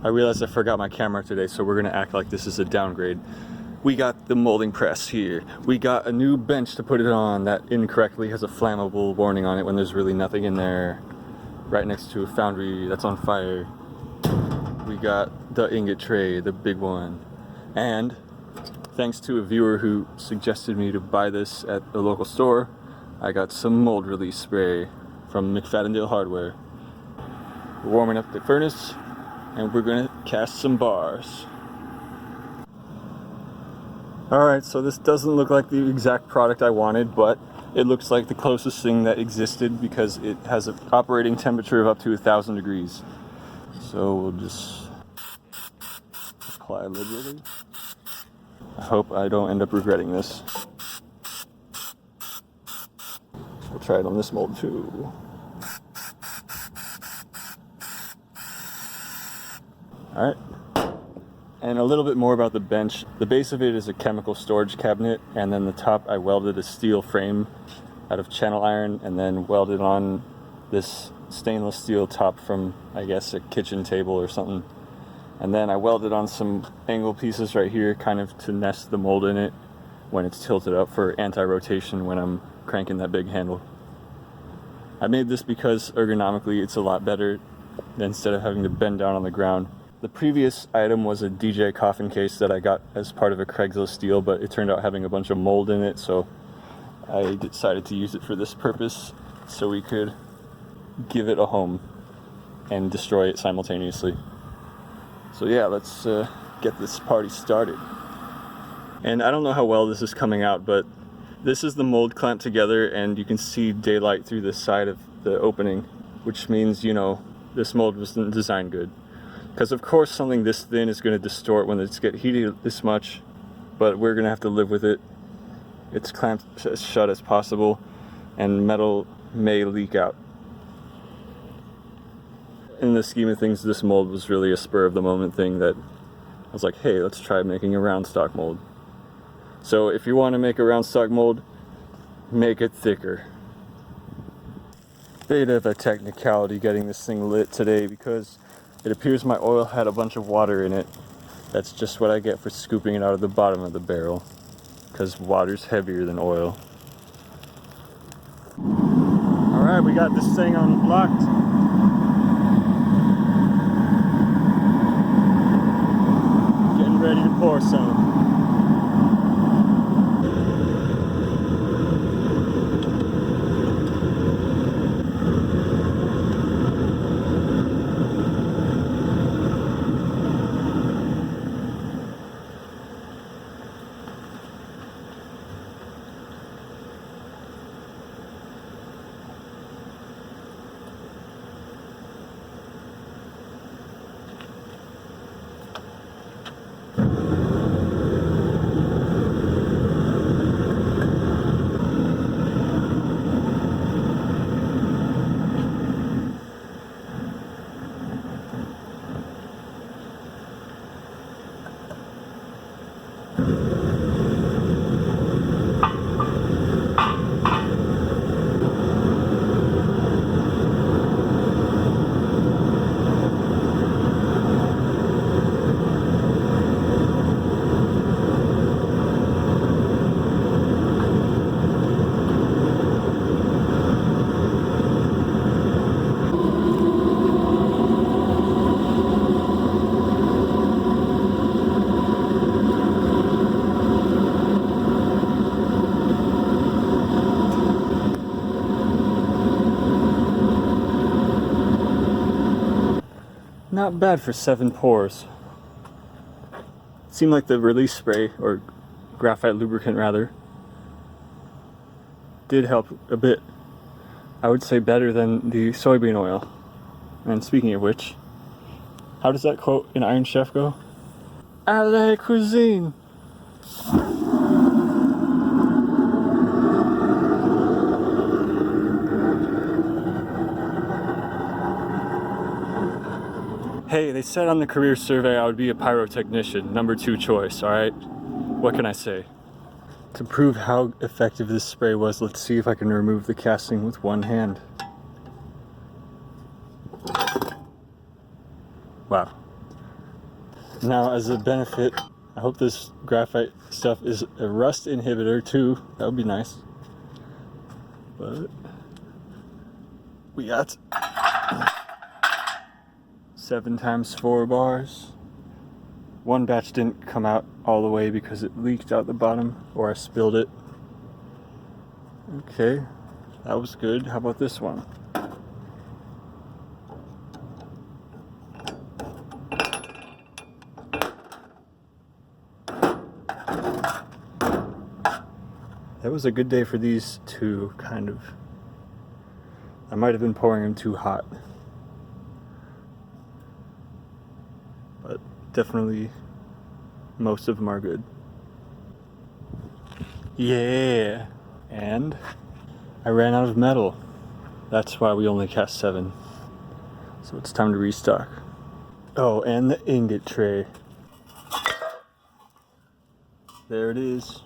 I realized I forgot my camera today, so we're gonna act like this is a downgrade. We got the molding press here. We got a new bench to put it on that incorrectly has a flammable warning on it when there's really nothing in there. Right next to a foundry that's on fire. We got the ingot tray, the big one. And thanks to a viewer who suggested me to buy this at the local store, I got some mold release spray from McFadden Hardware. We're warming up the furnace and we're gonna cast some bars. Alright, so this doesn't look like the exact product I wanted, but it looks like the closest thing that existed because it has an operating temperature of up to 1,000 degrees. So we'll just apply liberally. I hope I don't end up regretting this. We'll try it on this mold too. Alright. And a little bit more about the bench. The base of it is a chemical storage cabinet, and then the top I welded a steel frame out of channel iron and then welded on this stainless steel top from, I guess, a kitchen table or something. And then I welded on some angle pieces right here kind of to nest the mold in it when it's tilted up for anti-rotation when I'm cranking that big handle. I made this because ergonomically it's a lot better instead of having to bend down on the ground. The previous item was a DJ coffin case that I got as part of a Craigslist deal, but it turned out having a bunch of mold in it, so I decided to use it for this purpose so we could give it a home and destroy it simultaneously. So yeah, let's get this party started. And I don't know how well this is coming out, but this is the mold clamped together and you can see daylight through the side of the opening, which means, you know, this mold wasn't designed good. Because of course something this thin is going to distort when it's get heated this much, but we're going to have to live with it. It's clamped as shut as possible, and metal may leak out. In the scheme of things, this mold was really a spur of the moment thing that I was like, hey, let's try making a round stock mold. So if you want to make a round stock mold, make it thicker. Bit of a technicality getting this thing lit today because it appears my oil had a bunch of water in it. That's just what I get for scooping it out of the bottom of the barrel, because water's heavier than oil. Alright, we got this thing unlocked. Getting ready to pour some. Not bad for 7 pours. Seemed like the release spray, or graphite lubricant rather, did help a bit. I would say better than the soybean oil. And speaking of which, how does that quote in Iron Chef go? Allez cuisine! Hey, they said on the career survey I would be a pyrotechnician, number 2 choice, alright? What can I say? To prove how effective this spray was, let's see if I can remove the casting with one hand. Wow. Now, as a benefit, I hope this graphite stuff is a rust inhibitor too. That would be nice. But we got 7 times 4 bars. One batch didn't come out all the way because it leaked out the bottom, or I spilled it. Okay, that was good. How about this one? That was a good day for these two, kind of. I might have been pouring them too hot. But definitely most of them are good. Yeah! And I ran out of metal. That's why we only cast 7. So it's time to restock. Oh, and the ingot tray. There it is.